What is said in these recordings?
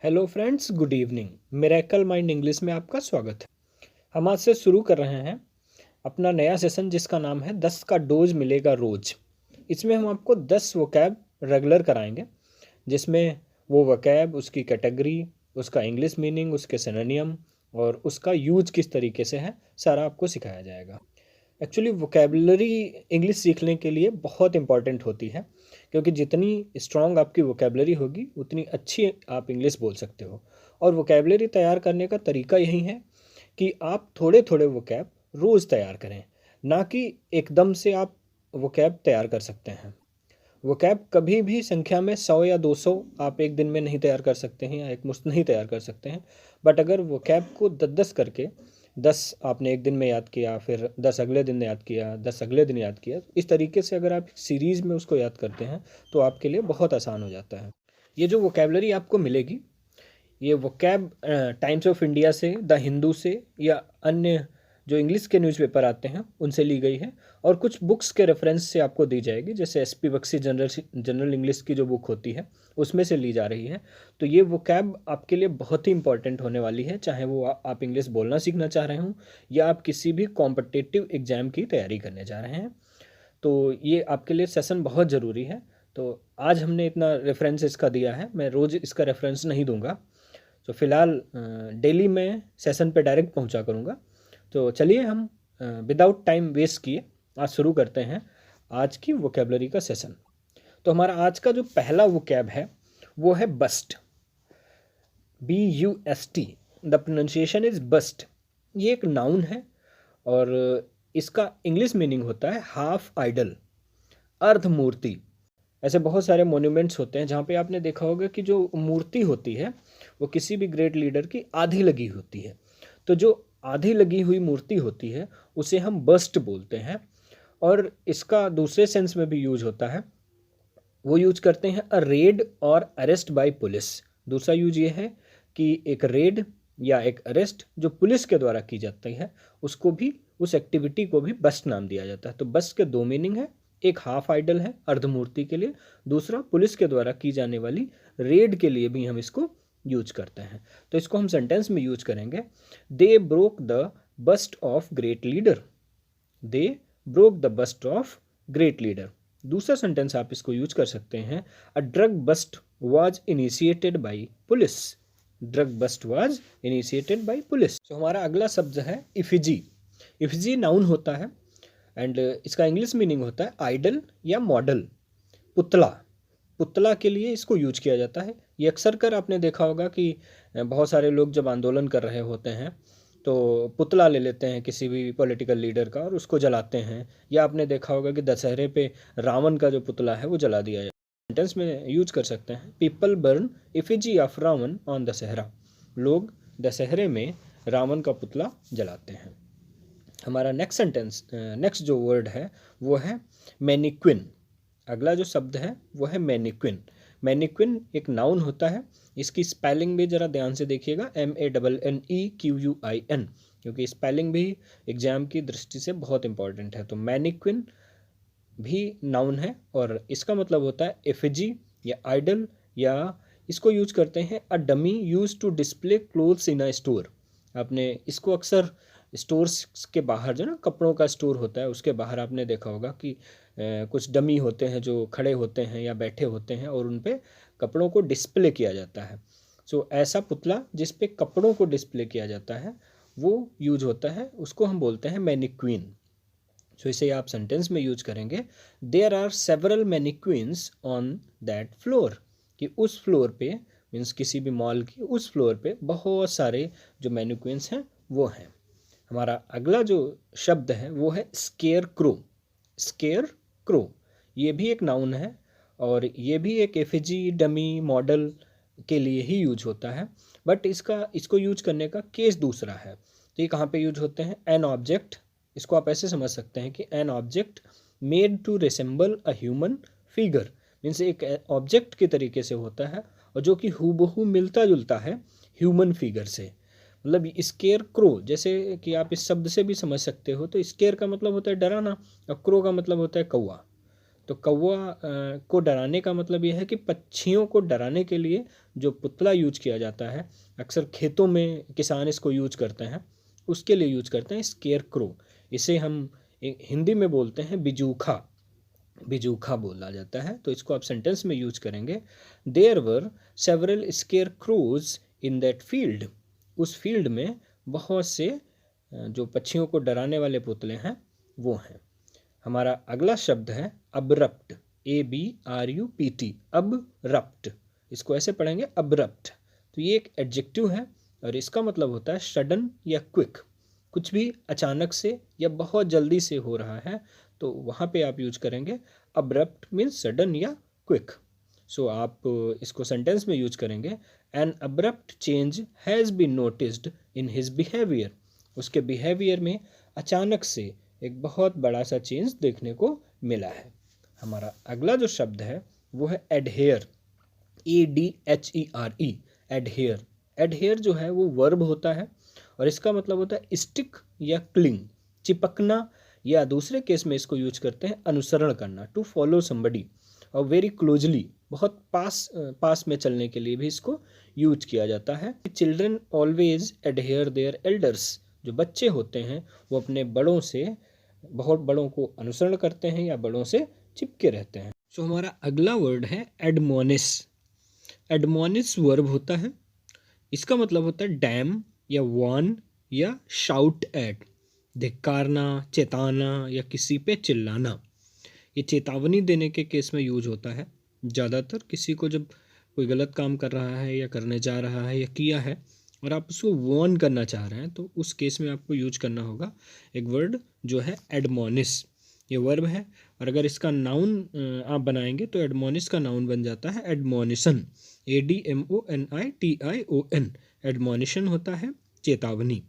Hello friends, good evening. Miracle mind English में आपका स्वागत है। हम आज से शुरू कर रहे हैं अपना नया सेशन जिसका नाम है 10 का डोज मिलेगा रोज। इसमें हम आपको 10 वोकैब रेगुलर कराएंगे, जिसमें वो वोकैब, उसकी कैटेगरी, उसका इंग्लिश मीनिंग, उसके सिनोनियम और उसका यूज किस तरीके से है, सारा आपको सिखाया जाएगा। एक्चुअली वोकेबलरी इंग्लिश सीखने के लिए बहुत इंपॉर्टेंट होती है, क्योंकि जितनी स्ट्रांग आपकी वोकेबलरी होगी उतनी अच्छी आप इंग्लिश बोल सकते हो। और वोकेबलरी तैयार करने का तरीका यही है कि आप थोड़े थोड़े वोकैब रोज़ तैयार करें, ना कि एकदम से आप वोकैब तैयार कर सकते हैं। वोकैब कभी भी संख्या में 100 या 200 आप एक दिन में नहीं तैयार कर सकते हैं या एक मुश्त नहीं तैयार कर सकते हैं। बट अगर वोकैब को 10-10 करके 10 आपने एक दिन में याद किया, फिर 10 अगले दिन याद किया, 10 अगले दिन याद किया, इस तरीके से अगर आप सीरीज़ में उसको याद करते हैं तो आपके लिए बहुत आसान हो जाता है। ये जो वोकेबलरी आपको मिलेगी, ये वोकैब टाइम्स ऑफ इंडिया से, द हिंदू से या अन्य जो इंग्लिश के न्यूज़पेपर आते हैं उनसे ली गई है, और कुछ बुक्स के रेफरेंस से आपको दी जाएगी, जैसे एसपी बख्शी जनरल इंग्लिश की जो बुक होती है उसमें से ली जा रही है। तो ये वोकैब आपके लिए बहुत ही इंपॉर्टेंट होने वाली है, चाहे वो आप इंग्लिश बोलना सीखना चाह रहे हों या आप किसी भी कॉम्पिटिटिव एग्ज़ाम की तैयारी करने जा रहे हैं। तो ये आपके लिए सेशन बहुत ज़रूरी है। तो आज हमने इतना रेफरेंस इसका दिया है, मैं रोज़ इसका रेफरेंस नहीं दूंगा। तो फिलहाल डेली मैं सेशन पे डायरेक्ट पहुंचा करूंगा। तो चलिए हम विदाउट टाइम वेस्ट किए आज शुरू करते हैं आज की वोकेबलरी का सेशन। तो हमारा आज का जो पहला वोकैब है वो है bust. BUST। The pronunciation is bust. ये एक नाउन है और इसका इंग्लिश मीनिंग होता है हाफ आइडल, अर्ध मूर्ति। ऐसे बहुत सारे मोन्यूमेंट्स होते हैं जहाँ पे आपने देखा होगा कि जो मूर्ति होती है वो किसी भी ग्रेट लीडर की आधी लगी होती है। तो जो आधी लगी हुई मूर्ति होती है उसे हम बस्ट बोलते हैं। और इसका दूसरे सेंस में भी यूज होता है। वो यूज करते हैं अ रेड और अरेस्ट बाय पुलिस। दूसरा यूज ये है कि एक रेड या एक अरेस्ट जो पुलिस के द्वारा की जाती है उसको भी, उस एक्टिविटी को भी बस्ट नाम दिया जाता है। तो बस्ट के दो मीनिंग है, एक हाफ आइडल है अर्धमूर्ति के लिए, दूसरा पुलिस के द्वारा की जाने वाली रेड के लिए भी हम इसको यूज करते हैं। तो इसको हम सेंटेंस में यूज करेंगे, they broke the bust of great leader. They broke the bust of great leader. दूसरा सेंटेंस आप इसको यूज कर सकते हैं, a drug bust was initiated by police. Drug bust was initiated by police. तो हमारा अगला शब्द है इफिजी। इफिजी नाउन होता है एंड इसका इंग्लिश मीनिंग होता है आइडल या मॉडल, पुतला। पुतला के लिए इसको यूज किया जाता है। ये अक्सर कर आपने देखा होगा कि बहुत सारे लोग जब आंदोलन कर रहे होते हैं तो पुतला ले लेते हैं किसी भी पॉलिटिकल लीडर का और उसको जलाते हैं। या आपने देखा होगा कि दशहरे पे रावण का जो पुतला है वो जला दिया जाए। सेंटेंस में यूज कर सकते हैं, people burn effigy of Ravana on Dussehra. लोग दशहरे में रावण का पुतला जलाते हैं। हमारा नेक्स्ट सेंटेंस, नेक्स्ट जो वर्ड है वो है मैनिक्विन। अगला जो शब्द है वो है मैनिक्विन। मैनिक्विन एक नाउन होता है। इसकी स्पेलिंग भी ज़रा ध्यान से देखिएगा, MANNEQUIN, क्योंकि स्पेलिंग भी एग्जाम की दृष्टि से बहुत इंपॉर्टेंट है। तो मैनिक्विन भी नाउन है और इसका मतलब होता है एफिजी या आइडल, या इसको यूज करते हैं a dummy use to display clothes in a store. आपने इसको अक्सर स्टोर्स के बाहर, जो ना कपड़ों का स्टोर होता है उसके बाहर आपने देखा होगा कि कुछ डमी होते हैं जो खड़े होते हैं या बैठे होते हैं और उन पे कपड़ों को डिस्प्ले किया जाता है। सो ऐसा पुतला जिस पे कपड़ों को डिस्प्ले किया जाता है वो यूज होता है, उसको हम बोलते हैं मैनिक्विन। सो इसे आप सेंटेंस में यूज करेंगे, there are several mannequins on that floor. कि उस फ्लोर पे, मीन्स किसी भी मॉल की उस फ्लोर पे बहुत सारे जो मैनिक्विन्स हैं वो हैं। हमारा अगला जो शब्द है वो है स्केयर क्रो। स्केयर क्रो ये भी एक नाउन है और ये भी एक एफिजी डमी मॉडल के लिए ही यूज होता है। बट इसको यूज करने का केस दूसरा है। तो ये कहाँ पे यूज होते हैं, एन ऑब्जेक्ट। इसको आप ऐसे समझ सकते हैं कि an object made to resemble a human figure. Means एक ऑब्जेक्ट के तरीके से होता है और जो कि हूबहू मिलता जुलता है ह्यूमन फिगर से। मतलब स्केयर क्रो, जैसे कि आप इस शब्द से भी समझ सकते हो, तो स्केयर का मतलब होता है डराना और क्रो का मतलब होता है कौवा। तो कौवा को डराने का मतलब यह है कि पक्षियों को डराने के लिए जो पुतला यूज किया जाता है, अक्सर खेतों में किसान इसको यूज करते हैं, उसके लिए यूज करते हैं स्केयर क्रो। इसे हम हिंदी में बोलते हैं बिजूखा, बिजूखा बोला जाता है। तो इसको आप सेंटेंस में यूज करेंगे, there were several scarecrows in that field. उस फील्ड में बहुत से जो पक्षियों को डराने वाले पुतले हैं वो हैं। हमारा अगला शब्द है अब्रप्ट, ABRUPT, अब्रप्ट। इसको ऐसे पढ़ेंगे अब्रप्ट। तो ये एक एडजेक्टिव है और इसका मतलब होता है सडन या क्विक। कुछ भी अचानक से या बहुत जल्दी से हो रहा है तो वहाँ पे आप यूज करेंगे अब्रप्ट, मीन्स सडन या क्विक। सो आप इसको सेंटेंस में यूज करेंगे, an abrupt change has been noticed in his behaviour. उसके बिहेवियर में अचानक से एक बहुत बड़ा सा चेंज देखने को मिला है। हमारा अगला जो शब्द है वो है एडहेयर, ADHERE, एडहेयर। एडहेयर जो है वो वर्ब होता है और इसका मतलब होता है स्टिक या क्लिंग, चिपकना, या दूसरे केस में इसको यूज करते हैं अनुसरण करना, टू फॉलो समबडी, और वेरी क्लोजली, बहुत पास में चलने के लिए भी इसको यूज किया जाता है। Children always adhere their elders. जो बच्चे होते हैं वो अपने बड़ों से, बहुत बड़ों को अनुसरण करते हैं या बड़ों से चिपके रहते हैं। सो हमारा अगला वर्ड है एडमोनिस। एडमोनिस वर्ब होता है, इसका मतलब होता है डैम या वार्न या शाउट एट, धिक्कारना, चेताना या किसी पे चिल्लाना। ये चेतावनी देने के केस में यूज होता है ज़्यादातर। किसी को जब कोई गलत काम कर रहा है या करने जा रहा है या किया है और आप उसको वार्न करना चाह रहे हैं तो उस केस में आपको यूज करना होगा एक वर्ड जो है एडमोनिस। ये वर्ब है और अगर इसका नाउन आप बनाएंगे तो एडमोनिस का नाउन बन जाता है एडमोनिशन, ADMONITION। एडमोनिशन होता है चेतावनी।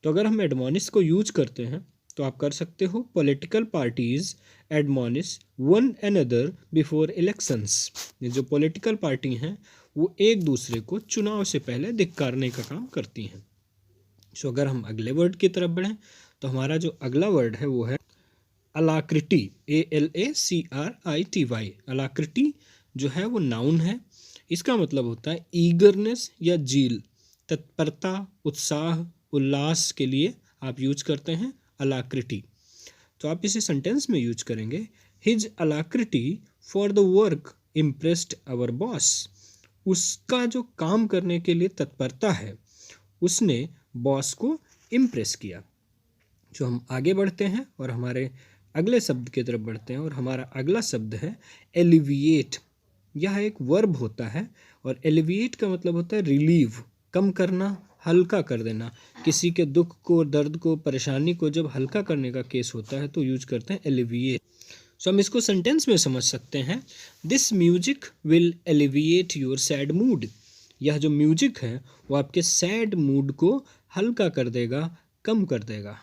तो अगर हम एडमोनिस को यूज करते हैं तो आप कर सकते हो, political parties admonish one another before elections. ये जो पॉलिटिकल पार्टी हैं वो एक दूसरे को चुनाव से पहले धिक्कारने का काम करती हैं। सो अगर हम अगले वर्ड की तरफ बढ़ें तो हमारा जो अगला वर्ड है वो है अलाक्रिटी, ALACRITY। अलाक्रिटी जो है वो नाउन है, इसका मतलब होता है ईगरनेस या जील, तत्परता, उत्साह, उल्लास के लिए आप यूज करते हैं अलाक्रिटी। तो आप इसे सेंटेंस में यूज करेंगे, his alacrity for the work impressed our boss. उसका जो काम करने के लिए तत्परता है उसने बॉस को इम्प्रेस किया। जो हम आगे बढ़ते हैं और हमारे अगले शब्द की तरफ बढ़ते हैं और हमारा अगला शब्द है एलिविएट। यह एक वर्ब होता है और एलिविएट का मतलब होता है रिलीव, कम करना, हल्का कर देना। किसी के दुख को, दर्द को, परेशानी को जब हल्का करने का केस होता है तो यूज करते हैं एलिविएट। सो हम इसको सेंटेंस में समझ सकते हैं, this music will alleviate your sad mood. यह जो म्यूजिक है वो आपके सैड मूड को हल्का कर देगा, कम कर देगा।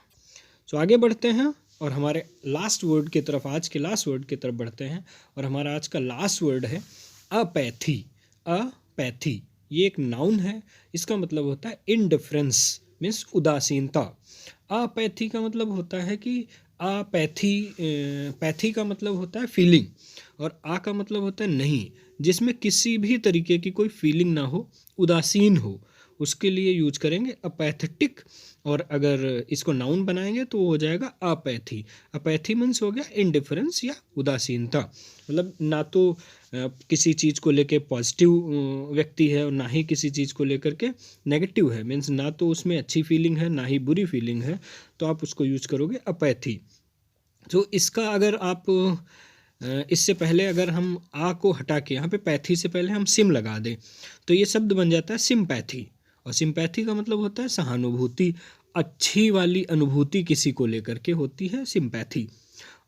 सो आगे बढ़ते हैं और हमारे लास्ट वर्ड की तरफ, आज के लास्ट वर्ड की तरफ बढ़ते हैं और हमारा आज का लास्ट वर्ड है अपैथी। अपैथी ये एक नाउन है, इसका मतलब होता है इनडिफरेंस, मीन्स उदासीनता। अपैथी का मतलब होता है कि पैथी का मतलब होता है फीलिंग और आ का मतलब होता है नहीं, जिसमें किसी भी तरीके की कोई फीलिंग ना हो, उदासीन हो, उसके लिए यूज करेंगे अपैथेटिक। और अगर इसको नाउन बनाएंगे तो वो हो जाएगा अपैथी। अपैथी मीन्स हो गया इनडिफरेंस या उदासीनता, मतलब ना तो किसी चीज़ को लेके पॉजिटिव व्यक्ति है और ना ही किसी चीज़ को लेकर के नेगेटिव है, मीन्स ना तो उसमें अच्छी फीलिंग है ना ही बुरी फीलिंग है, तो आप उसको यूज करोगे अपैथी। तो इसका अगर आप इससे पहले अगर हम आ को हटा के यहाँ पे पैथी से पहले हम सिम लगा दें तो ये शब्द बन जाता है सिम्पैथी। और सिम्पैथी का मतलब होता है सहानुभूति, अच्छी वाली अनुभूति किसी को लेकर के होती है सिम्पैथी।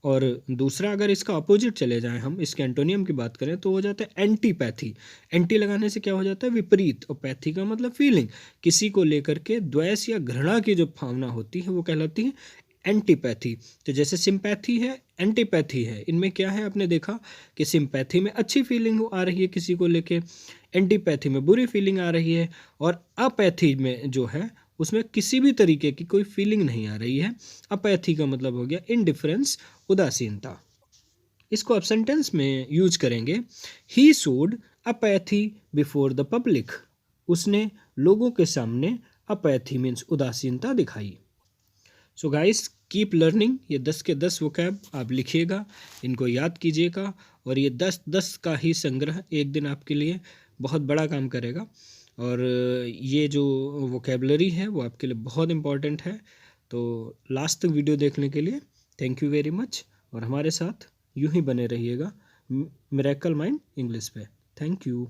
और दूसरा अगर इसका अपोजिट चले जाएं, हम इसके एंटोनियम की बात करें तो हो जाता है एंटीपैथी। एंटी लगाने से क्या हो जाता है विपरीत, और पैथी का मतलब फीलिंग, किसी को लेकर के द्वेष या घृणा की जो भावना होती है वो कहलाती है एंटीपैथी। तो जैसे सिंपैथी है, एंटीपैथी है, इनमें क्या है, आपने देखा कि सिंपैथी में अच्छी फीलिंग आ रही है किसी को लेके, एंटीपैथी में बुरी फीलिंग आ रही है, और अपैथी में जो है उसमें किसी भी तरीके की कोई फीलिंग नहीं आ रही है। अपैथी का मतलब हो गया इनडिफरेंस, उदासीनता। इसको आप सेंटेंस में यूज करेंगे। He showed apathy before the public. उसने लोगों के सामने अपैथी मीन्स उदासीनता दिखाई। So guys keep learning. ये 10 के 10 वोकैब आप लिखिएगा, इनको याद कीजिएगा, और ये 10 का ही संग्रह एक दिन आपके लिए बहुत बड़ा काम करेगा। और ये जो वोकेबलरी है वो आपके लिए बहुत इम्पॉर्टेंट है। तो लास्ट तक वीडियो देखने के लिए थैंक यू वेरी मच, और हमारे साथ यूं ही बने रहिएगा मिरेकल माइंड इंग्लिश पे। Thank you.